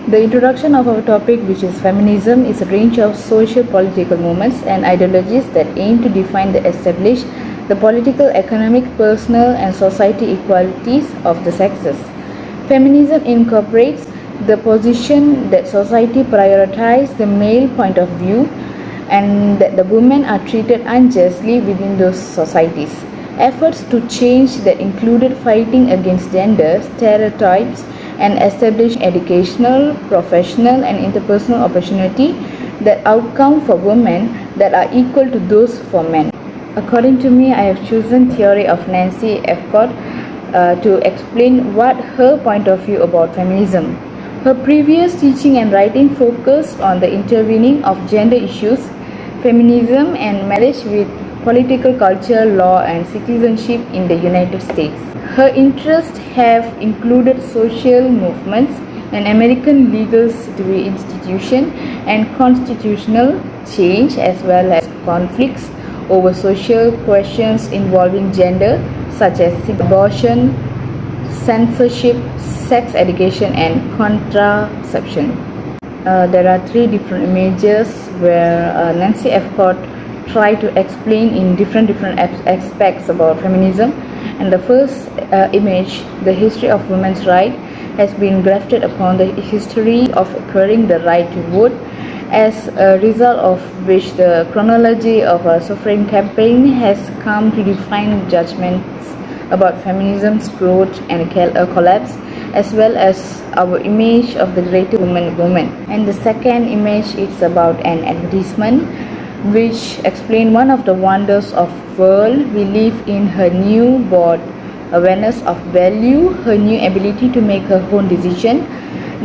The introduction of our topic, which is feminism, is a range of social political movements and ideologies that aim to define and establish the political, economic, personal, and society equalities of the sexes. Feminism incorporates the position that society prioritizes the male point of view and that the women are treated unjustly within those societies. Efforts to change that included fighting against gender stereotypes and establishing educational, professional, and interpersonal opportunity that outcome for women that are equal to those for men. According to me, I have chosen theory of Nancy Effcott to explain what her point of view about feminism. Her previous teaching and writing focused on the intervening of gender issues, feminism, and marriage with political culture, law, and citizenship in the United States. Her interests have included social movements and American legal institution and constitutional change, as well as conflicts over social questions involving gender, such as abortion, censorship, sex education, and contraception. There are three different images where Nancy Effcott tried to explain in different aspects about feminism. And the first image, the history of women's rights, has been grafted upon the history of acquiring the right to vote, as a result of which the chronology of a suffrage campaign has come to define judgments about feminism's growth and collapse, as well as our image of the greater woman. And the second image is about an advertisement which explains one of the wonders of world we live in, her newborn awareness of value, her new ability to make her own decision.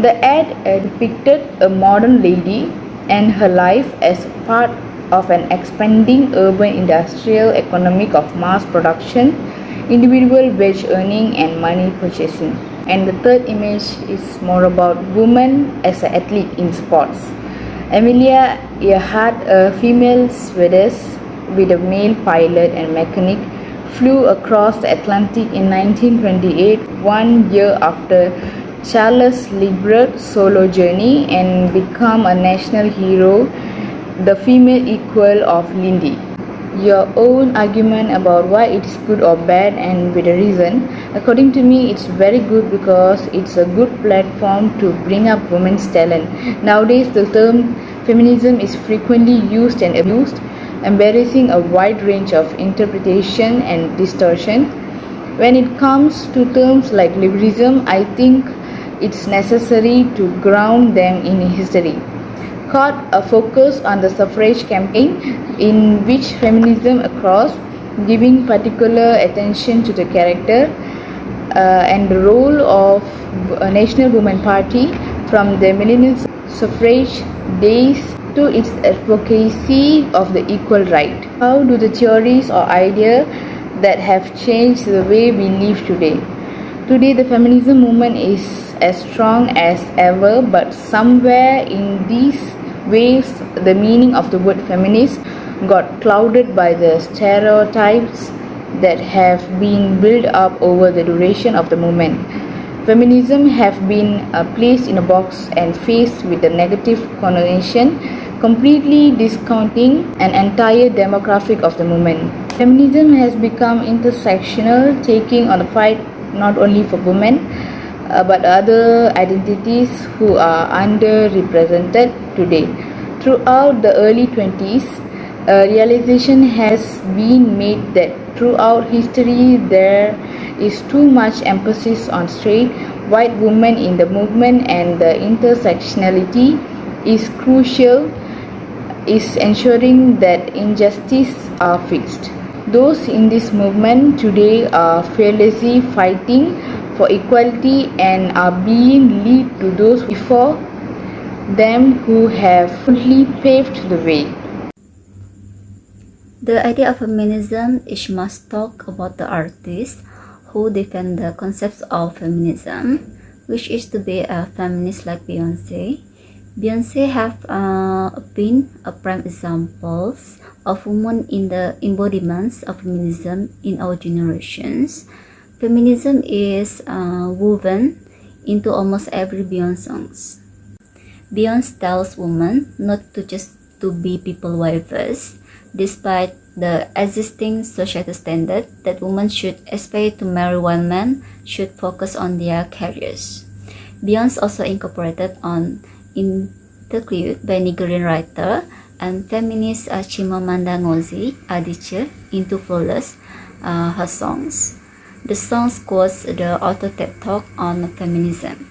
The ad depicted a modern lady and her life as part of an expanding urban industrial economic of mass production, individual wage earning, and money purchasing. And the third image is more about women as an athlete in sports. Amelia Earhart, a female stewardess with a male pilot and mechanic, flew across the Atlantic in 1928, 1 year after Charles Libert's solo journey, and become a national hero, the female equal of Lindy. Your own argument about why it is good or bad, and with a reason. According to me, it's very good because it's a good platform to bring up women's talent. Nowadays, the term feminism is frequently used and abused, embarrassing a wide range of interpretation and distortion. When it comes to terms like liberalism, I think it's necessary to ground them in history. Caught a focus on the suffrage campaign, in which feminism across, giving particular attention to the character and the role of a National Woman Party from the millennial suffrage days to its advocacy of the equal right. How do the theories or ideas that have changed the way we live today? Today, the feminism movement is as strong as ever, but somewhere in these ways, the meaning of the word feminist got clouded by the stereotypes that have been built up over the duration of the movement. Feminism have been placed in a box and faced with a negative connotation, completely discounting an entire demographic of the movement. Feminism has become intersectional, taking on the fight not only for women but other identities who are underrepresented today. Throughout the early 20s, a realization has been made that throughout history there is too much emphasis on straight, white women in the movement, and the intersectionality is crucial, is ensuring that injustices are fixed. Those in this movement today are fearlessly fighting for equality and are being led to those before them who have fully paved the way. The idea of feminism is must talk about the artists who defend the concepts of feminism, which is to be a feminist like Beyonce. Beyonce have been a prime examples of women in the embodiments of feminism in our generations. Feminism is woven into almost every Beyonce songs. Beyonce tells women not to just to be people wives, despite the existing societal standard that women should aspire to marry one man, should focus on their careers. Beyonce also incorporated an interlude by Nigerian writer and feminist Chimamanda Ngozi Adichie into Flawless, her songs. The songs quotes the author TED Talk on feminism.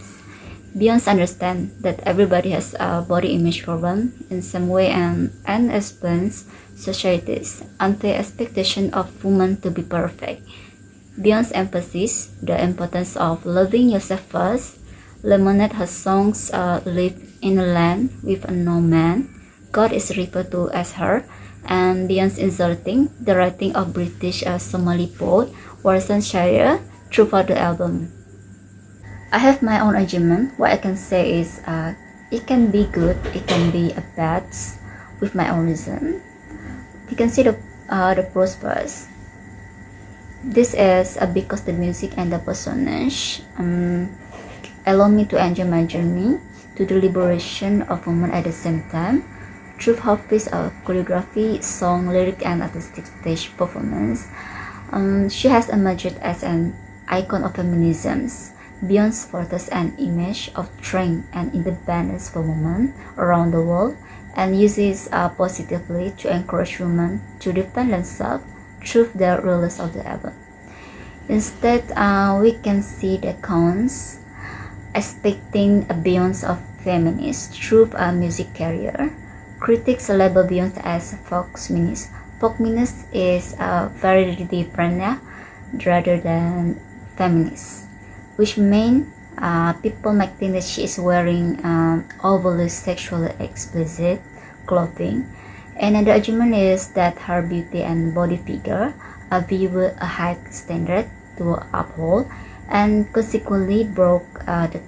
Beyonce understands that everybody has a body image problem in some way and explains society's unfair expectation of women to be perfect. Beyonce emphasizes the importance of loving yourself first. Lemonade, her songs live in a land with no man. God is referred to as her, and Beyonce inserting the writing of British Somali poet Warsan Shire throughout the album. I have my own argument. What I can say is it can be good, it can be a bad, with my own reason. You can see the pros first. This is because the music and the personage allow me to enjoy my journey to the liberation of women at the same time through her piece of choreography, song, lyric, and artistic stage performance. She has emerged as an icon of feminism. Beyonce portrays an image of strength and independence for women around the world and uses positively to encourage women to defend themselves through the release of the album. Instead, we can see the cons expecting a Beyonce of feminist through a music career. Critics label Beyonce as folk feminist. Folk feminist is very different rather than feminist, which means people might think that she is wearing overly sexually explicit clothing. Another argument is that her beauty and body figure are viewed a high standard to uphold, and consequently broke the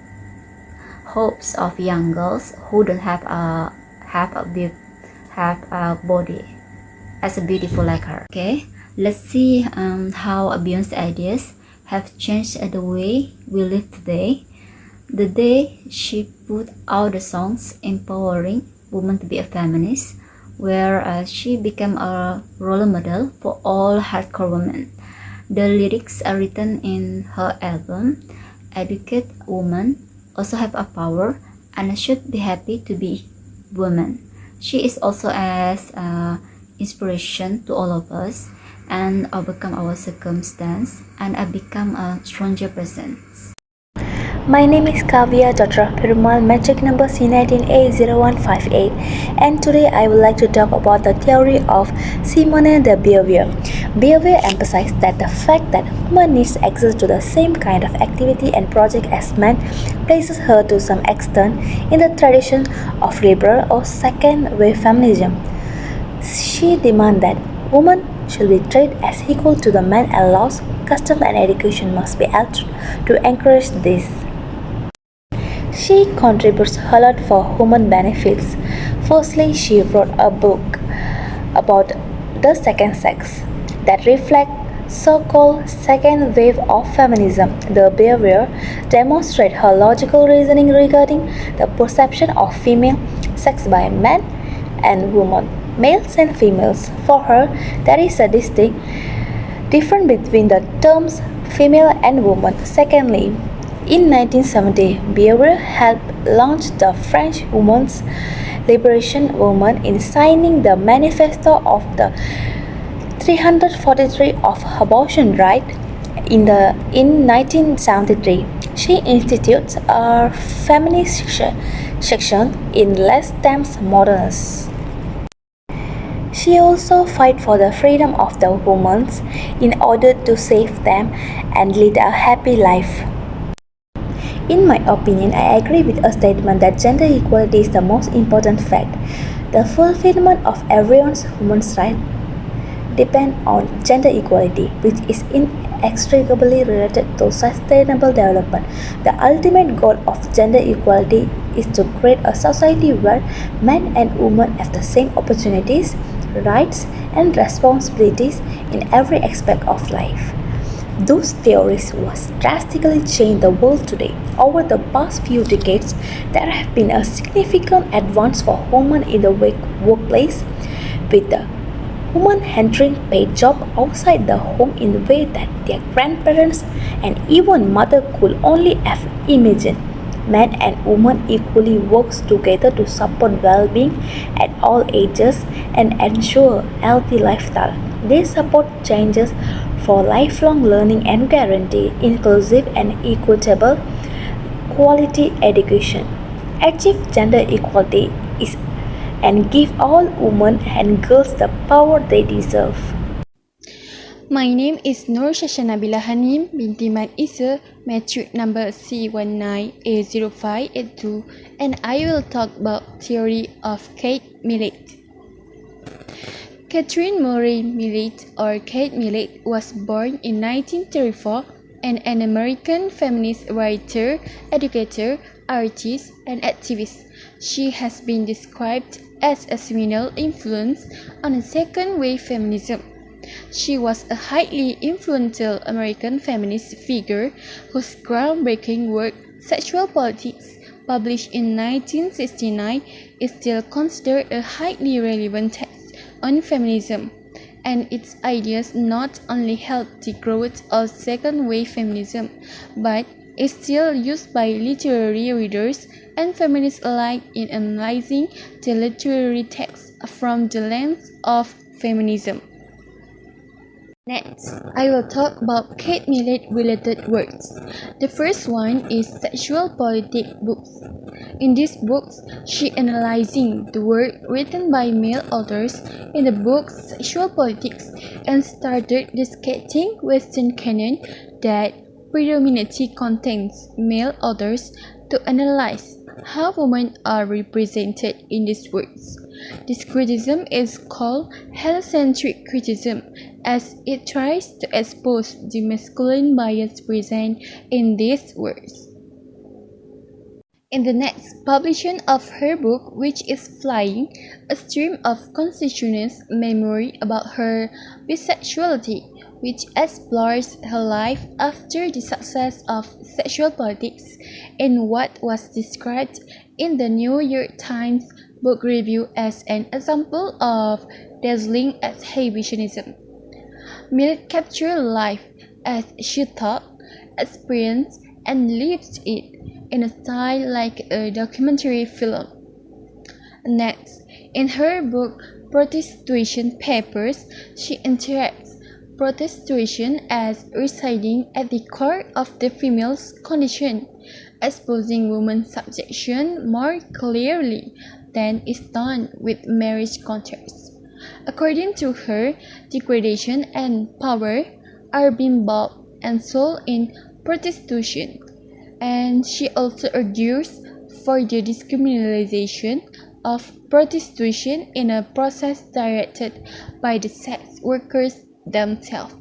hopes of young girls who don't have a body as beautiful like her. Okay, let's see how Beyonce's ideas have changed the way we live today. The day she put out the songs empowering women to be a feminist, where she became a role model for all hardcore women. The lyrics are written in her album Educate Women also have a power and should be happy to be women. She is also as inspiration to all of us and overcome our circumstance and become a stronger person. My name is Kavya Dr. Perumal, metric number C19A0158, and today I would like to talk about the theory of Simone de Beauvoir. Beauvoir emphasized that the fact that woman needs access to the same kind of activity and project as men places her to some extent in the tradition of liberal or second-wave feminism. She demanded that women should be treated as equal to the men, and laws, customs, and education must be altered to encourage this. She contributes a lot for human benefits. Firstly, she wrote a book about the second sex that reflects so-called second wave of feminism. The Beauvoir demonstrates her logical reasoning regarding the perception of female sex by men and women, males and females. For her, there is a distinct difference between the terms female and woman. Secondly, in 1970, Beauvoir helped launch the French Women's Liberation Movement in signing the Manifesto of the 343 of abortion rights in 1973. She institutes a feminist section in Les Temps Modernes. She also fights for the freedom of the women in order to save them and lead a happy life. In my opinion, I agree with a statement that gender equality is the most important fact. The fulfillment of everyone's human rights depend on gender equality, which is inextricably related to sustainable development. The ultimate goal of gender equality is to create a society where men and women have the same opportunities, rights, and responsibilities in every aspect of life. Those theories was drastically changed the world today. Over the past few decades, there have been a significant advance for women in the workplace, with the women entering paid jobs outside the home in a way that their grandparents and even mother could only have imagined. Men and women equally work together to support well-being at all ages and ensure healthy lifestyle. They support changes for lifelong learning and guarantee inclusive and equitable quality education. Achieve gender equality is and give all women and girls the power they deserve. My name is Nur Shashanabila Hanim binti Man Isa, matric number C19A0582, and I will talk about theory of Kate Millett. Catherine Murray Millett, or Kate Millett, was born in 1934 and an American feminist writer, educator, artist, and activist. She has been described as a seminal influence on a second-wave feminism. She was a highly influential American feminist figure whose groundbreaking work, Sexual Politics, published in 1969, is still considered a highly relevant text on feminism, and its ideas not only helped the growth of second-wave feminism, but is still used by literary readers and feminists alike in analyzing the literary text from the lens of feminism. Next, I will talk about Kate Millett-related works. The first one is Sexual Politics books. In these books, she analyzing the work written by male authors in the book Sexual Politics and started discussing Western canon that predominantly contains male authors to analyze how women are represented in these works. This criticism is called heliocentric criticism, as it tries to expose the masculine bias present in these works. In the next publication of her book, which is Flying, a stream of conscientious memory about her bisexuality, which explores her life after the success of Sexual Politics in what was described in the New York Times book review as an example of dazzling exhibitionism. Millett captured life as she thought, experienced, and lived it in a style like a documentary film. Next, in her book Prostitution Papers, she interprets prostitution as residing at the core of the female's condition, exposing women's subjection more clearly than is done with marriage contracts. According to her, degradation and power are being bought and sold in prostitution, and she also argues for the decriminalization of prostitution in a process directed by the sex workers themselves.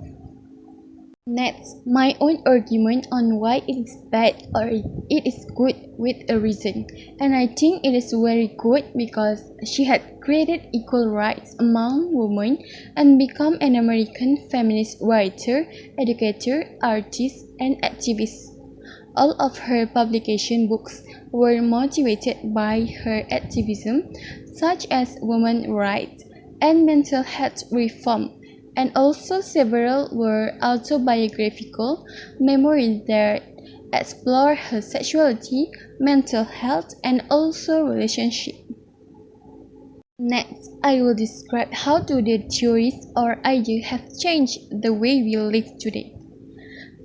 Next, my own argument on why it is bad or it is good with a reason. And I think it is very good because she had created equal rights among women and become an American feminist writer, educator, artist, and activist. All of her publication books were motivated by her activism, such as women's rights and mental health reform, and also several were autobiographical memoirs that explore her sexuality, mental health, and also relationship. Next, I will describe how the theories or ideas have changed the way we live today.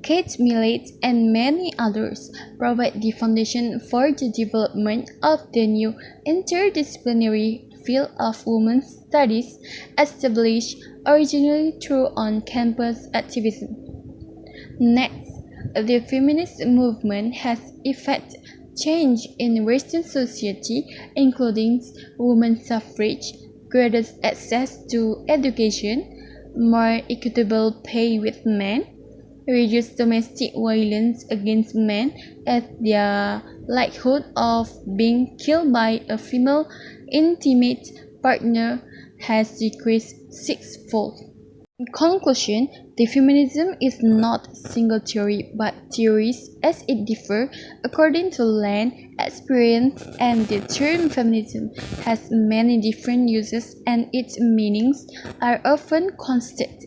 Kate Millett and many others provide the foundation for the development of the new interdisciplinary field of women's studies established originally through on-campus activism. Next, the feminist movement has effected change in Western society, including women's suffrage, greater access to education, more equitable pay with men, reduced domestic violence against men as their likelihood of being killed by a female intimate partner has decreased sixfold. In conclusion, the feminism is not a single theory but theories as it differ according to land, experience, and the term feminism has many different uses and its meanings are often constant.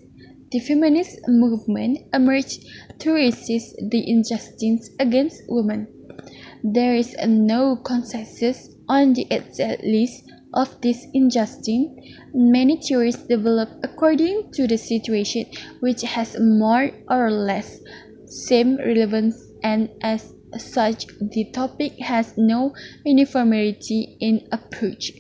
The feminist movement emerged to resist the injustice against women. There is no consensus on the exact list of this injustice. Many theories develop according to the situation, which has more or less same relevance, and as such, the topic has no uniformity in approach.